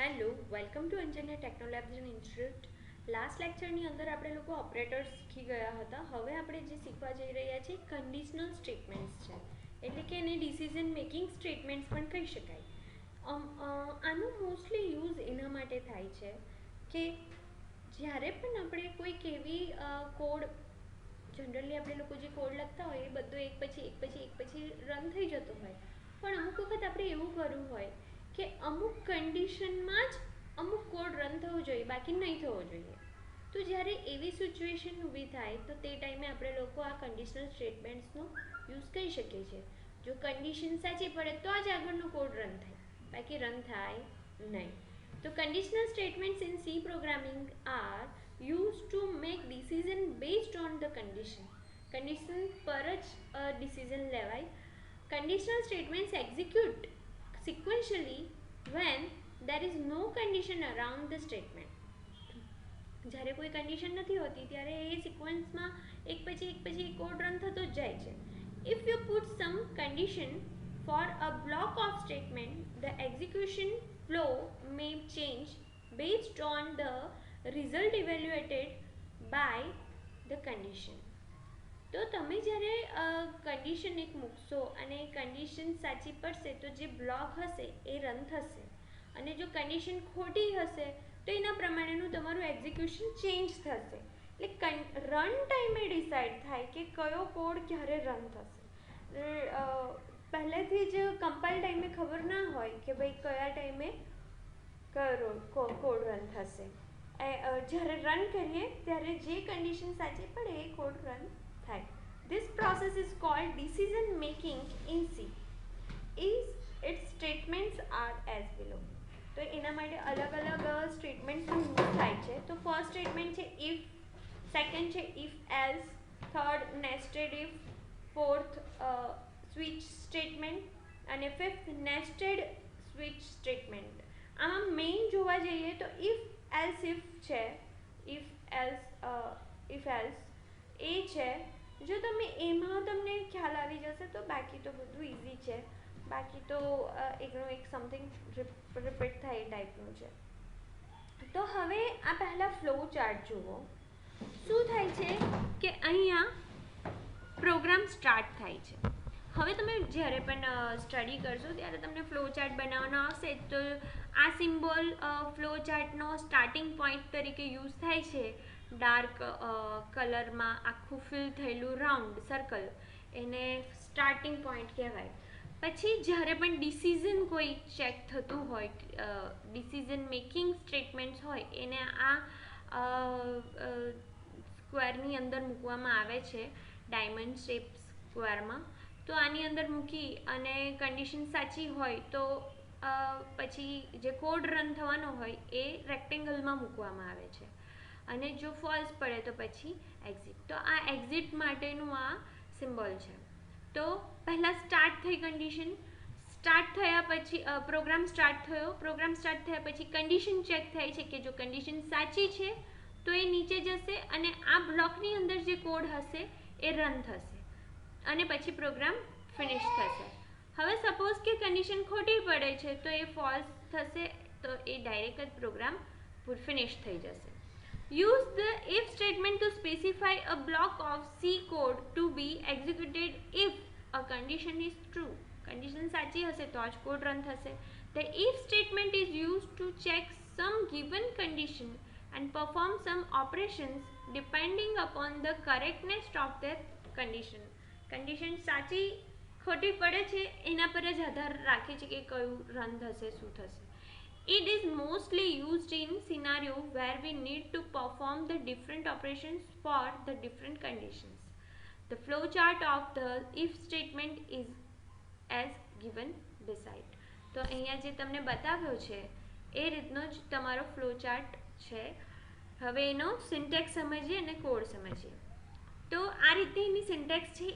Hello, welcome to internet technology institute. Last લેક્ચરની અંદર આપણે લોકો ઓપરેટર્સ શીખી ગયા હતા. હવે આપણે જે શીખવા જઈ રહ્યા છીએ કન્ડિશનલ સ્ટેટમેન્ટ્સ છે, એટલે કે એને ડિસિઝન મેકિંગ સ્ટેટમેન્ટ્સ પણ કહી શકાય. આનો મોસ્ટલી યુઝ એના માટે થાય છે કે જ્યારે પણ આપણે કોઈક એવી કોડ, જનરલી આપણે લોકો જે કોડ લખતા હોય એ બધું એક પછી રન થઈ જતો હોય, પણ અમુક વખત આપણે એવું કરવું હોય કે અમુક કન્ડિશનમાં જ અમુક કોડ રન થવો જોઈએ, બાકી નહીં થવો જોઈએ. તો જ્યારે એવી સિચ્યુએશન ઊભી થાય તો તે ટાઈમે આપણે લોકો આ કન્ડિશનલ સ્ટેટમેન્ટ્સનો યુઝ કરી શકીએ છીએ. જો કન્ડિશન સાચી પડે તો જ આગળનો કોડ રન થાય, બાકી રન થાય નહીં. તો conditional statements in C programming are use to make decision based on the condition. Condition પર જ ડિસિઝન લેવાય. Conditional statements execute sequentially when there is no condition around the statement. જ્યારે કોઈ કન્ડિશન નથી હોતી ત્યારે એ સિક્વન્સમાં એક પછી કોડ રન થતો જ જાય છે. If you put some condition for a block of statement, the execution flow may change based on the result evaluated by the condition. તો તમે જ્યારે કન્ડિશન એક મૂકશો અને કન્ડિશન સાચી પડશે તો જે બ્લોક હશે એ રન થશે, અને જો કન્ડિશન ખોટી હશે તો એના પ્રમાણેનું તમારું એક્ઝિક્યુશન ચેન્જ થશે. એટલે રન ટાઈમે ડિસાઇડ થાય કે કયો કોડ ક્યારે રન થશે. પહેલેથી જ કમ્પાઇલ ટાઈમે ખબર ના હોય કે ભાઈ કયા ટાઈમે કયો કોડ રન થશે. જ્યારે રન કરીએ ત્યારે જે કન્ડિશન સાચી પડે એ કોડ રન થાય. This process is called decision making in C. Its statements are as below. તો એના માટે અલગ અલગ સ્ટેટમેન્ટ્સનો યુઝ થાય છે. તો ફર્સ્ટ સ્ટેટમેન્ટ છે ઇફ, સેકન્ડ છે if else, third nested if, fourth switch statement અને ફિફ્થ નેસ્ટેડ સ્વિચ સ્ટેટમેન્ટ. આમાં મેઇન જોવા જઈએ તો ઇફ એલ્સ છે, ઇફ એલ્સ એ છે. જો તમે એમાં તમને ખ્યાલ આવી જશે તો બાકી તો બધું ઇઝી છે. બાકી તો એકનું એક સમથિંગ રિપીટ થાય એ ટાઈપનું છે. તો હવે આ પહેલાં ફ્લો ચાર્ટ જુઓ. શું થાય છે કે અહીંયા પ્રોગ્રામ સ્ટાર્ટ થાય છે. હવે તમે જ્યારે પણ સ્ટડી કરશો ત્યારે તમને ફ્લો ચાર્ટ બનાવવાનો આવશે તો આ સિમ્બોલ ફ્લો ચાર્ટનો સ્ટાર્ટિંગ પોઈન્ટ તરીકે યુઝ થાય છે. ડાર્ક કલરમાં આખું ફિલ થયેલું રાઉન્ડ સર્કલ એને સ્ટાર્ટિંગ પોઈન્ટ કહેવાય. પછી જ્યારે પણ ડિસિઝન કોઈ ચેક થતું હોય, ડિસિઝન મેકિંગ સ્ટેટમેન્ટ્સ હોય, એને આ સ્ક્વેરની અંદર મૂકવામાં આવે છે, ડાયમંડ શેપ સ્ક્વેરમાં. તો આની અંદર મૂકી અને કન્ડિશન સાચી હોય તો પછી જે કોડ રન થવાનો હોય એ રેક્ટેંગલમાં મૂકવામાં આવે છે, અને જો ફોલ્સ પડે તો પછી એક્ઝિટ. તો આ એક્ઝિટ માટેનું આ સિમ્બોલ છે. તો પહેલાં સ્ટાર્ટ થઈ કન્ડિશન, સ્ટાર્ટ થયા પછી પ્રોગ્રામ સ્ટાર્ટ થયો. પ્રોગ્રામ સ્ટાર્ટ થયા પછી કન્ડિશન ચેક થાય છે કે જો કન્ડિશન સાચી છે તો એ નીચે જશે અને આ બ્લોકની અંદર જે કોડ હશે એ રન થશે અને પછી પ્રોગ્રામ ફિનિશ થશે. હવે સપોઝ કે કન્ડિશન ખોટી પડે છે તો એ ફોલ્સ થશે, તો એ ડાયરેક્ટ જ પ્રોગ્રામ ફિનિશ થઈ જશે. Use the if statement to specify a block of C code to be executed if a condition is true. Condition સાચી હશે તો જ કોડ રન થશે. The if statement is used to check some given condition and perform some operations depending upon the correctness of that condition. Condition સાચી ખોટી પડે છે એના પર જ આધાર રાખે છે કે કયું રન થશે, શું થશે. It is mostly used in scenario where we need to perform the different operations for the different conditions. The flowchart of the if statement is as given beside. તો અહીંયા જે તમને બતાવ્યો છે એ રીતનો જ તમારો flowchart છે. હવે એનો સિન્ટેક્સ સમજીએ અને કોડ સમજીએ. તો આ રીતે એની સિન્ટેક્સ છે.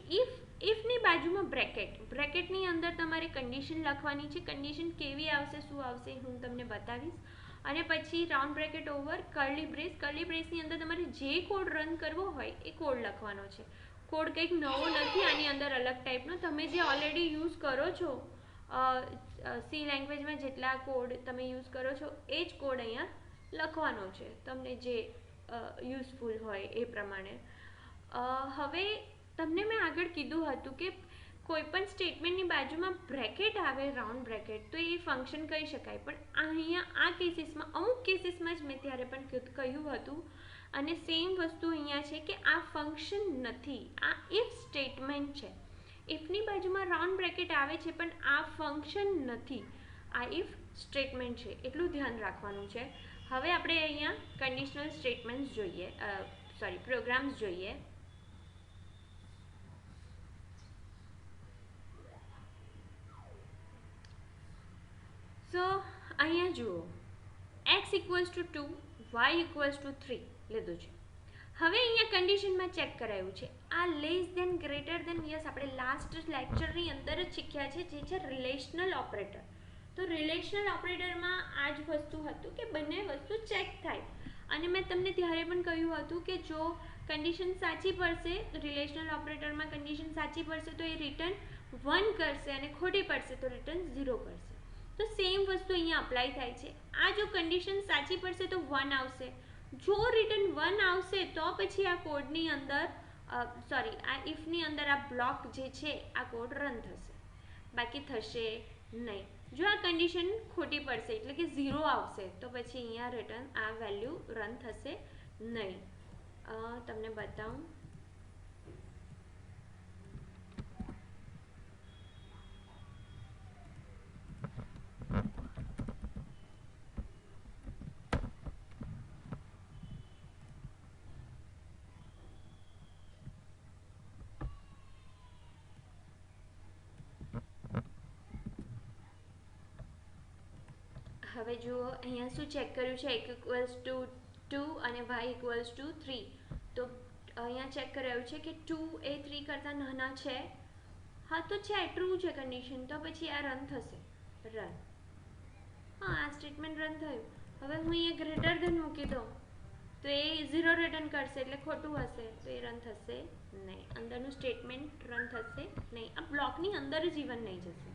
ઇફની બાજુમાં બ્રેકેટની અંદર તમારે કન્ડિશન લખવાની છે. કન્ડિશન કેવી આવશે, શું આવશે હું તમને બતાવીશ. અને પછી રાઉન્ડ બ્રેકેટ ઓવર કર્લી બ્રેસની અંદર તમારે જે કોડ રન કરવો હોય એ કોડ લખવાનો છે. કોડ કંઈક નવો નથી આની અંદર અલગ ટાઈપનો, તમે જે ઓલરેડી યુઝ કરો છો સી લેંગ્વેજમાં જેટલા કોડ તમે યુઝ કરો છો એ જ કોડ અહીંયા લખવાનો છે, તમને જે યુઝફુલ હોય એ પ્રમાણે. હવે તમને મેં આગળ કીધું હતું કે કોઈ પણ સ્ટેટમેન્ટની બાજુમાં બ્રેકેટ આવે, રાઉન્ડ બ્રેકેટ, તો એ ફંક્શન કહી શકાય. પણ અહીંયા આ કેસીસમાં, અમુક કેસીસમાં જ મેં ત્યારે પણ કહ્યું હતું, અને સેમ વસ્તુ અહીંયા છે કે આ ફંક્શન નથી, આ ઇફ સ્ટેટમેન્ટ છે. ઇફની બાજુમાં રાઉન્ડ બ્રેકેટ આવે છે પણ આ ફંક્શન નથી, આ ઇફ સ્ટેટમેન્ટ છે, એટલું ધ્યાન રાખવાનું છે. હવે આપણે અહીંયા કન્ડિશનલ સ્ટેટમેન્ટ્સ જોઈએ, પ્રોગ્રામ્સ જોઈએ. સો અહીંયા જુઓ, x = 2, y = 3 લીધું છે. હવે અહીંયા કન્ડિશનમાં ચેક કરાયું છે, આ less than, greater than, yes આપણે લાસ્ટ લેક્ચરની અંદર જ શીખ્યા છે, જે છે રિલેશનલ ઓપરેટર. તો રિલેશનલ ઓપરેટરમાં આ જ વસ્તુ હતું કે બંને વસ્તુ ચેક થાય. અને મેં તમને ત્યારે પણ કહ્યું હતું કે જો કન્ડિશન સાચી પડશે, રિલેશનલ ઓપરેટરમાં કન્ડિશન સાચી પડશે તો એ રિટર્ન 1 કરશે, અને ખોટી પડશે તો રિટર્ન 0 કરશે. તો સેમ વસ્તુ અહીંયા અપ્લાય થાય છે. આ જો કન્ડિશન સાચી પડશે તો 1 આવશે, જો રિટર્ન 1 આવશે તો પછી આ કોડની અંદર, આ ઇફની અંદર આ બ્લોક જે છે આ કોડ રન થશે, બાકી થશે નહીં. જો આ કન્ડિશન ખોટી પડશે એટલે કે 0 આવશે તો પછી અહીંયા રિટર્ન આ વેલ્યુ રન થશે નહીં. તમને બતાવું, હવે જુઓ અહીંયા શું ચેક કર્યું છે, x = 2 અને y = 3. તો અહીંયા ચેક કરાયું છે કે 2 એ 3 કરતાં નાના છે. હા તો છે, ટ્રુ છે કન્ડિશન, તો પછી આ રન થશે, રન. હા, આ સ્ટેટમેન્ટ રન થયું. હવે હું અહીંયા ગ્રેટર ધેન મૂકી દઉં તો એ 0 રિટર્ન કરશે એટલે ખોટું હશે, તો એ રન થશે નહીં, અંદરનું સ્ટેટમેન્ટ રન થશે નહીં, આ બ્લોકની અંદર જ ઇવન નહીં જશે.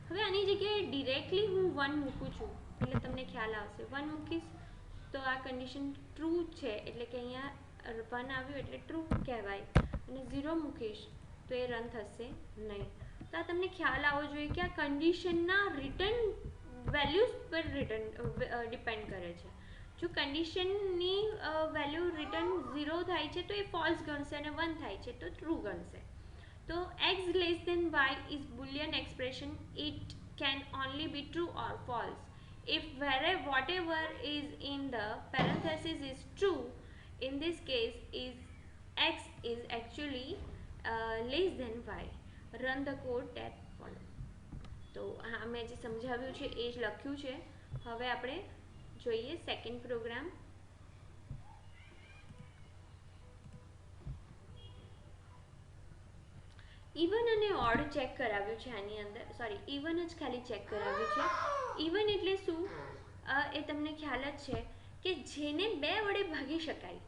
હવે આની જગ્યાએ ડિરેક્ટલી હું 1 મૂકું છું એટલે તમને ખ્યાલ આવશે. 1 મૂકીશ તો આ કન્ડિશન ટ્રુ છે એટલે કે અહીંયા 1 આવ્યું એટલે ટ્રુ કહેવાય, અને 0 મૂકીશ તો એ રન થશે નહીં. તો આ તમને ખ્યાલ આવવો જોઈએ કે આ કન્ડિશનના રિટર્ન વેલ્યુઝ પર ડિપેન્ડ કરે છે. જો કન્ડિશનની વેલ્યુ રિટર્ન 0 થાય છે તો એ ફોલ્સ ગણશે, અને 1 થાય છે તો ટ્રુ ગણશે. તો x y is boolean expression, it can only be true or false if whatever is in the parenthesis is true. In this case is x is actually less than y. Run the code that follow. તો હા, મેં જે સમજાવ્યું છે એ જ લખ્યું છે. હવે આપણે જોઈએ સેકન્ડ પ્રોગ્રામ. ઇવન અને ઓડ ચેક કરાવ્યું છે આની અંદર, ઇવન જ ખાલી ચેક કરાવ્યું છે. ઇવન એટલે શું એ તમને ખ્યાલ જ છે કે જેને 2 વડે ભાગી શકાય.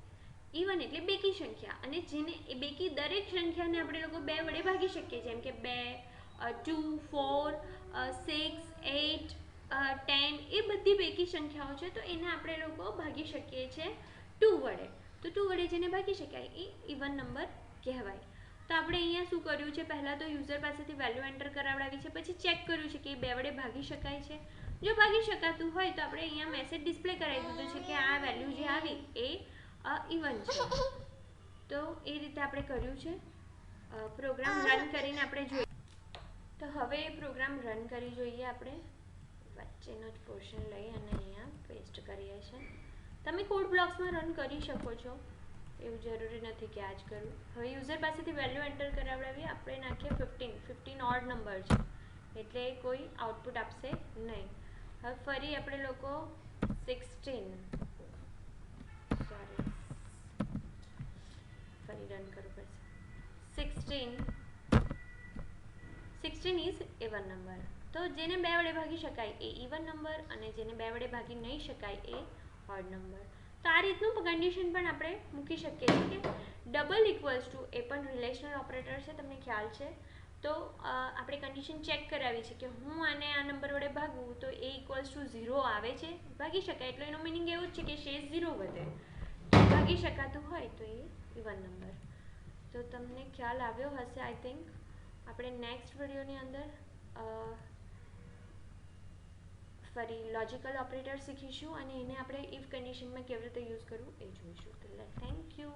ઇવન એટલે બેકી સંખ્યા, અને જેને એ બેકી દરેક સંખ્યાને આપણે લોકો 2 વડે ભાગી શકીએ, જેમ કે 2, 2, 4, 6, 8, 10, એ બધી બેકી સંખ્યાઓ છે, તો એને આપણે લોકો ભાગી શકીએ છીએ 2 વડે. તો 2 વડે જેને ભાગી શકાય એ ઇવન નંબર કહેવાય. તો આપણે અહીંયા શું કર્યું છે, પહેલાં તો યુઝર પાસેથી વેલ્યુ એન્ટર કરાવડાવી છે, પછી ચેક કર્યું છે કે એ 2 વડે ભાગી શકાય છે. જો ભાગી શકાતું હોય તો આપણે અહીંયા મેસેજ ડિસ્પ્લે કરાવી દીધું છે કે આ વેલ્યુ જે આવી એ ઇવન છે. તો એ રીતે આપણે કર્યું છે. પ્રોગ્રામ રન કરીને આપણે જોઈએ. તો હવે એ પ્રોગ્રામ રન કરી જોઈએ. આપણે વચ્ચેનો જ પોર્શન લઈ અને અહીંયા પેસ્ટ કરીએ છીએ. તમે કોડ બ્લોક્સમાં રન કરી શકો છો, એવું જરૂરી નથી કે આ જ કરવું. હવે યુઝર પાસેથી વેલ્યુ એન્ટર કરાવડાવીએ, આપણે નાખીએ 15 ઓડ નંબર છે એટલે કોઈ આઉટપુટ આપશે નહીં. હવે ફરી આપણે લોકો 16 ફરી રન કરવું પડશે. 16 ઇઝ ઇવન નંબર. તો જેને 2 વડે ભાગી શકાય એ ઇવન નંબર, અને જેને 2 વડે ભાગી નહીં શકાય એ ઓડ નંબર. તો આ રીતનું કન્ડિશન પણ આપણે મૂકી શકીએ છીએ કે ડબલ ઇક્વલ્સ ટુ, એ પણ રિલેશનલ ઓપરેટર છે, તમને ખ્યાલ છે. તો આપણે કન્ડિશન ચેક કરાવી છે કે હું આને આ નંબર વડે ભાગું તો એ ઇક્વલ્સ ટુ 0 આવે છે, ભાગી શકાય, એટલે એનો મિનિંગ એવું જ છે કે શેષ 0 વધે, ભાગી શકાતું હોય તો એ ઇવન નંબર. તો તમને ખ્યાલ આવ્યો હશે આઈ થિંક. આપણે નેક્સ્ટ વિડીયોની અંદર ફરી લોજિકલ ઓપરેટર શીખીશું અને એને આપણે ઇફ કન્ડિશનમાં કેવી રીતે યુઝ કરવું એ જોઈશું. તો થેન્ક યુ.